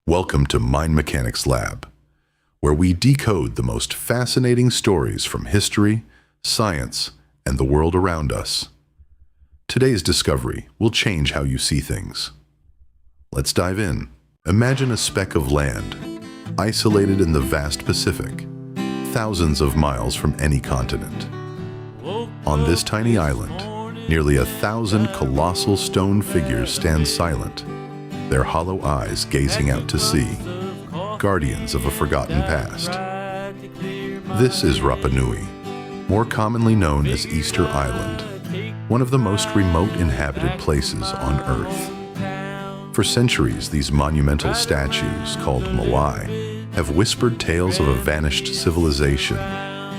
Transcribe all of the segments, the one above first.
Welcome to Mind Mechanics Lab, where we decode the most fascinating stories from history, science, and the world around us. Today's discovery will change how you see things. Let's dive in. Imagine a speck of land, isolated in the vast Pacific, thousands of miles from any continent. On this tiny island, nearly 1,000 colossal stone figures stand silent, their hollow eyes gazing out to sea, guardians of a forgotten past. This is Rapa Nui, more commonly known as Easter Island, one of the most remote inhabited places on Earth. For centuries, these monumental statues, called Moai, have whispered tales of a vanished civilization,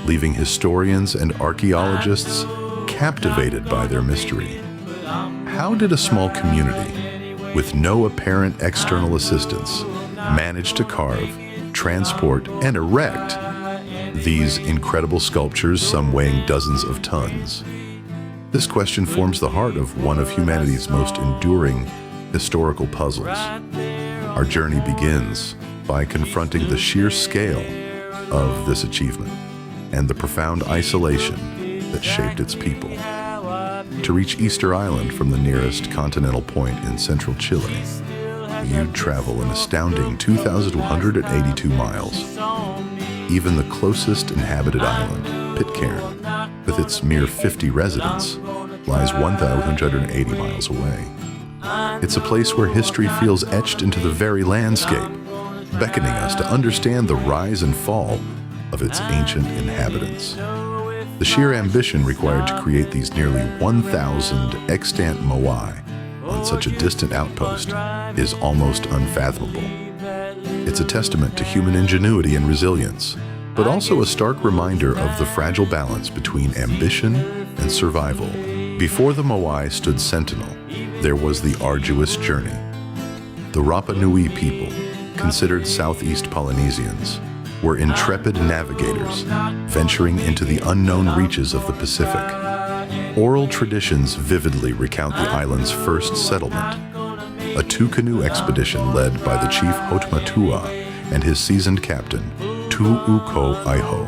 leaving historians and archaeologists captivated by their mystery. How did a small community, with no apparent external assistance, managed to carve, transport, and erect these incredible sculptures, some weighing dozens of tons? This question forms the heart of one of humanity's most enduring historical puzzles. Our journey begins by confronting the sheer scale of this achievement and the profound isolation that shaped its people. To reach Easter Island from the nearest continental point in central Chile, you'd travel an astounding 2,182 miles. Even the closest inhabited island, Pitcairn, with its mere 50 residents, lies 1,180 miles away. It's a place where history feels etched into the very landscape, beckoning us to understand the rise and fall of its ancient inhabitants. The sheer ambition required to create these nearly 1,000 extant Moai on such a distant outpost is almost unfathomable. It's a testament to human ingenuity and resilience, but also a stark reminder of the fragile balance between ambition and survival. Before the Moai stood sentinel, there was the arduous journey. The Rapa Nui people, considered Southeast Polynesians, were intrepid navigators, venturing into the unknown reaches of the Pacific. Oral traditions vividly recount the island's first settlement, a two-canoe expedition led by the chief Hotmatua and his seasoned captain, Tu'uko Iho.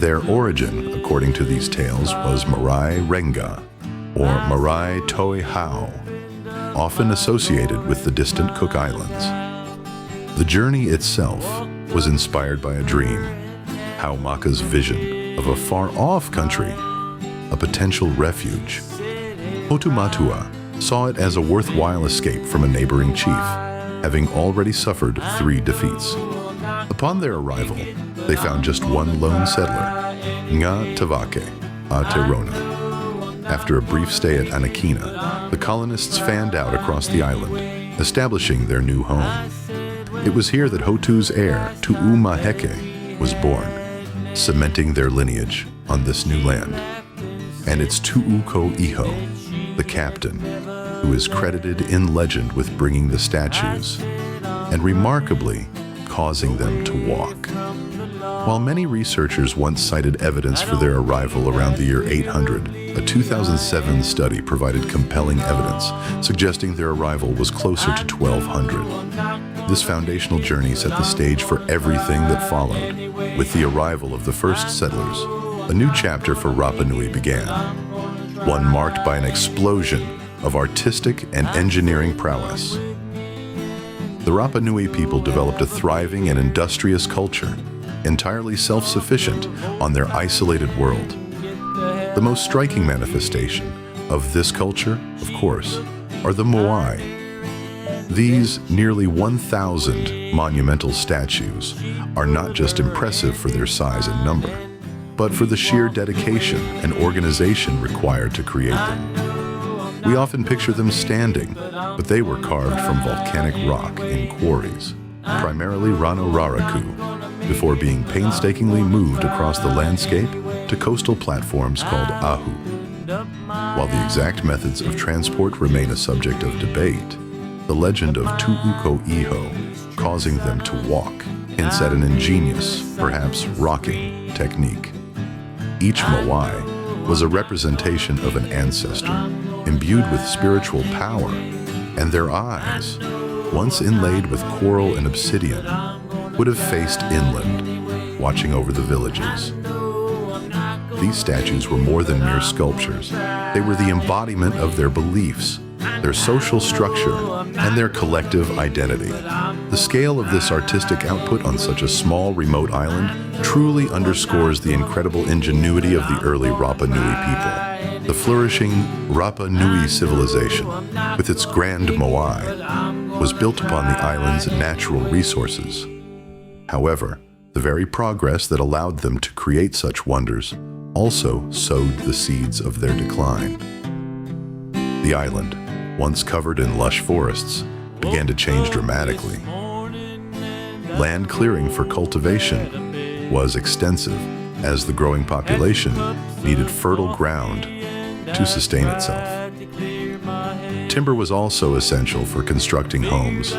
Their origin, according to these tales, was Marae Renga, or Marae Toi Hao, often associated with the distant Cook Islands. The journey itself was inspired by a dream, Haumaka's vision of a far-off country, a potential refuge. Hotumatua saw it as a worthwhile escape from a neighboring chief, having already suffered 3 defeats. Upon their arrival, they found just one lone settler, Nga Tavake Aotearoa. After a brief stay at Anakina, the colonists fanned out across the island, establishing their new home. It was here that Hotu's heir, Tu'umaheke, was born, cementing their lineage on this new land. And it's Tu'uko Iho, the captain, who is credited in legend with bringing the statues, and remarkably, causing them to walk. While many researchers once cited evidence for their arrival around the year 800, a 2007 study provided compelling evidence suggesting their arrival was closer to 1200. This foundational journey set the stage for everything that followed. With the arrival of the first settlers, a new chapter for Rapa Nui began, one marked by an explosion of artistic and engineering prowess. The Rapa Nui people developed a thriving and industrious culture, entirely self-sufficient on their isolated world. The most striking manifestation of this culture, of course, are the Moai. These nearly 1,000 monumental statues are not just impressive for their size and number, but for the sheer dedication and organization required to create them. We often picture them standing, but they were carved from volcanic rock in quarries, primarily Rano Raraku, before being painstakingly moved across the landscape to coastal platforms called ahu. While the exact methods of transport remain a subject of debate, the legend of Tu'uko Iho causing them to walk hints at an ingenious, perhaps rocking, technique. Each Moai was a representation of an ancestor, imbued with spiritual power, and their eyes, once inlaid with coral and obsidian, would have faced inland, watching over the villages. These statues were more than mere sculptures. They were the embodiment of their beliefs, their social structure, and their collective identity. The scale of this artistic output on such a small, remote island truly underscores the incredible ingenuity of the early Rapa Nui people. The flourishing Rapa Nui civilization, with its grand Moai, was built upon the island's natural resources. However, the very progress that allowed them to create such wonders also sowed the seeds of their decline. The island, once covered in lush forests, began to change dramatically. Land clearing for cultivation was extensive, as the growing population needed fertile ground to sustain itself. Timber was also essential for constructing homes,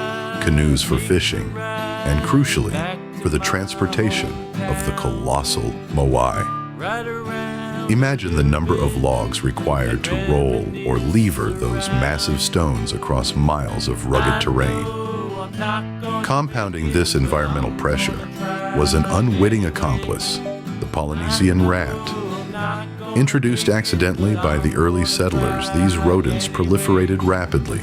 canoes for fishing, and crucially, for the transportation of the colossal Moai. Imagine the number of logs required to roll or lever those massive stones across miles of rugged terrain. Compounding this environmental pressure was an unwitting accomplice, the Polynesian rat. Introduced accidentally by the early settlers, these rodents proliferated rapidly,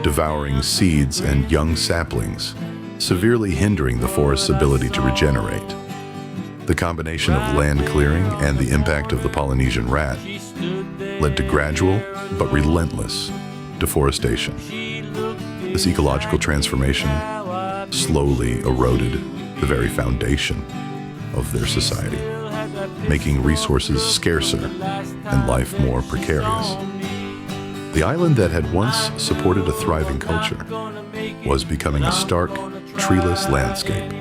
devouring seeds and young saplings, severely hindering the forest's ability to regenerate. The combination of land clearing and the impact of the Polynesian rat led to gradual but relentless deforestation. This ecological transformation slowly eroded the very foundation of their society, making resources scarcer and life more precarious. The island that had once supported a thriving culture was becoming a stark, treeless landscape.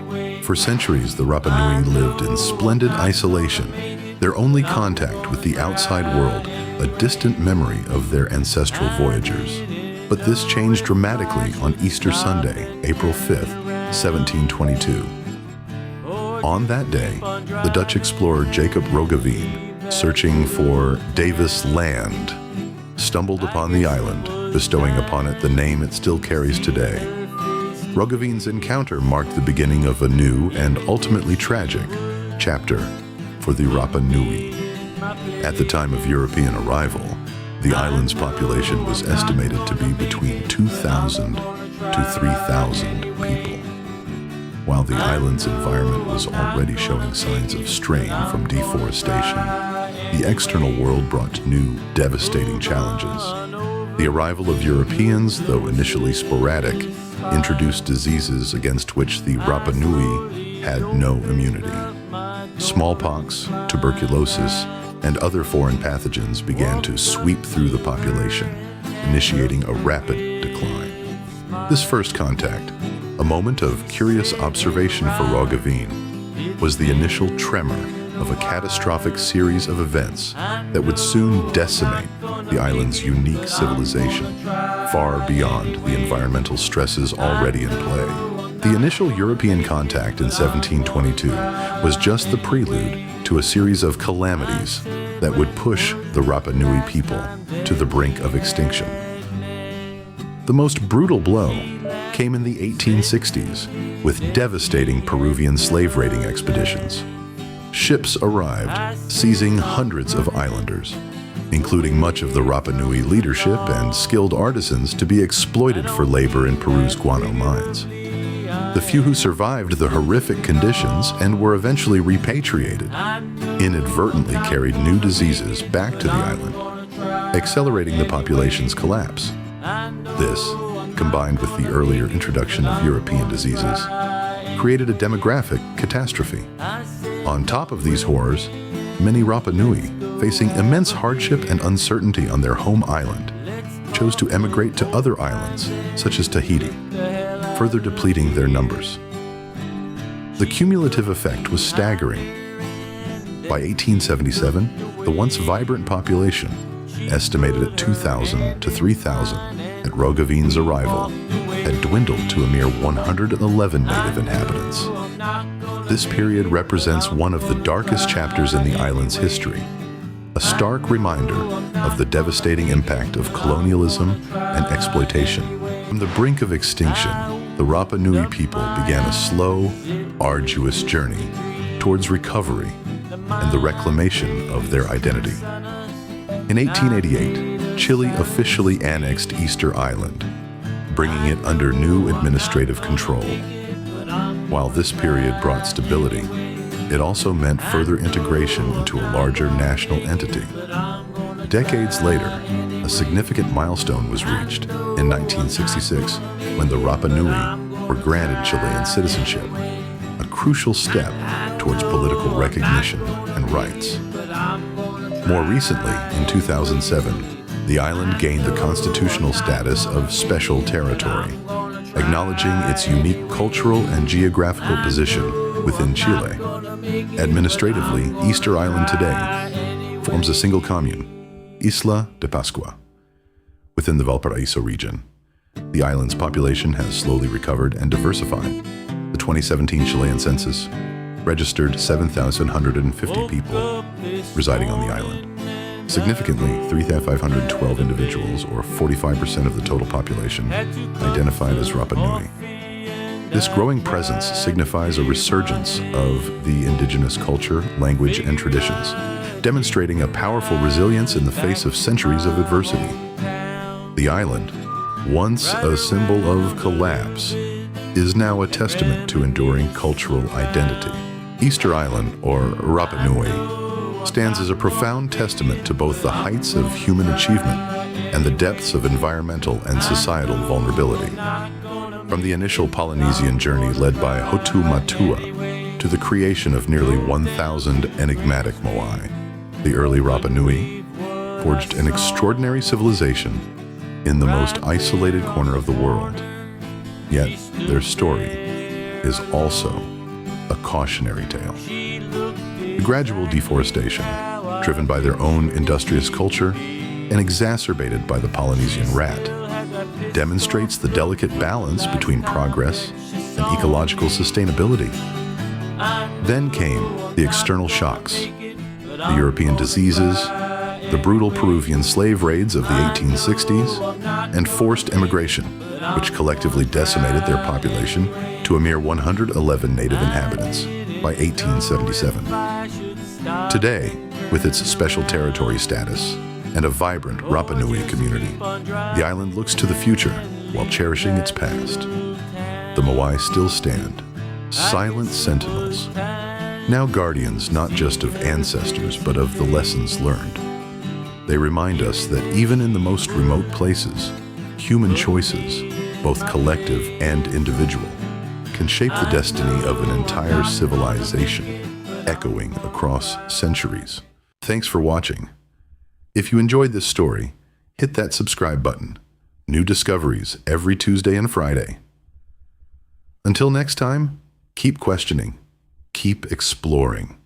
For centuries, the Rapa Nui lived in splendid isolation, their only contact with the outside world a distant memory of their ancestral voyagers. But this changed dramatically on Easter Sunday, April 5th, 1722. On that day, the Dutch explorer Jacob Roggeveen, searching for Davis Land, stumbled upon the island, bestowing upon it the name it still carries today. Roggeveen's encounter marked the beginning of a new and ultimately tragic chapter for the Rapa Nui. At the time of European arrival, the island's population was estimated to be between 2,000 to 3,000 people. While the island's environment was already showing signs of strain from deforestation, the external world brought new, devastating challenges. The arrival of Europeans, though initially sporadic, introduced diseases against which the Rapa Nui had no immunity. Smallpox, tuberculosis, and other foreign pathogens began to sweep through the population, initiating a rapid decline. This first contact, a moment of curious observation for Roggeveen, was the initial tremor of a catastrophic series of events that would soon decimate the island's unique civilization, far beyond the environmental stresses already in play. The initial European contact in 1722 was just the prelude to a series of calamities that would push the Rapa Nui people to the brink of extinction. The most brutal blow came in the 1860s with devastating Peruvian slave raiding expeditions. Ships arrived, seizing hundreds of islanders, including much of the Rapa Nui leadership and skilled artisans to be exploited for labor in Peru's guano mines. The few who survived the horrific conditions and were eventually repatriated inadvertently carried new diseases back to the island, accelerating the population's collapse. This, combined with the earlier introduction of European diseases, created a demographic catastrophe. On top of these horrors, many Rapa Nui, facing immense hardship and uncertainty on their home island, chose to emigrate to other islands, such as Tahiti, further depleting their numbers. The cumulative effect was staggering. By 1877, the once vibrant population, estimated at 2,000 to 3,000 at Roggeveen's arrival, had dwindled to a mere 111 native inhabitants. This period represents one of the darkest chapters in the island's history, a stark reminder of the devastating impact of colonialism and exploitation. From the brink of extinction, the Rapa Nui people began a slow, arduous journey towards recovery and the reclamation of their identity. In 1888, Chile officially annexed Easter Island, bringing it under new administrative control. While this period brought stability, it also meant further integration into a larger national entity. Decades later, a significant milestone was reached in 1966 when the Rapa Nui were granted Chilean citizenship, a crucial step towards political recognition and rights. More recently, in 2007, the island gained the constitutional status of special territory, acknowledging its unique cultural and geographical position within Chile. Administratively, Easter Island today forms a single commune, Isla de Pascua, within the Valparaiso region. The island's population has slowly recovered and diversified. The 2017 Chilean census registered 7,150 people residing on the island. Significantly, 3,512 individuals, or 45% of the total population, identified as Rapa Nui. This growing presence signifies a resurgence of the indigenous culture, language, and traditions, demonstrating a powerful resilience in the face of centuries of adversity. The island, once a symbol of collapse, is now a testament to enduring cultural identity. Easter Island, or Rapa Nui, stands as a profound testament to both the heights of human achievement and the depths of environmental and societal vulnerability. From the initial Polynesian journey led by Hotu Matua to the creation of nearly 1,000 enigmatic Moai, the early Rapa Nui forged an extraordinary civilization in the most isolated corner of the world. Yet their story is also a cautionary tale. The gradual deforestation, driven by their own industrious culture and exacerbated by the Polynesian rat, demonstrates the delicate balance between progress and ecological sustainability. Then came the external shocks, the European diseases, the brutal Peruvian slave raids of the 1860s, and forced immigration, which collectively decimated their population to a mere 111 native inhabitants by 1877. Today, with its special territory status and a vibrant Rapa Nui community, the island looks to the future while cherishing its past. The Moai still stand, silent sentinels, now guardians not just of ancestors but of the lessons learned. They remind us that even in the most remote places, human choices, both collective and individual, can shape the destiny of an entire civilization, echoing across centuries. Thanks for watching. If you enjoyed this story, hit that subscribe button. New discoveries every Tuesday and Friday. Until next time, keep questioning, keep exploring.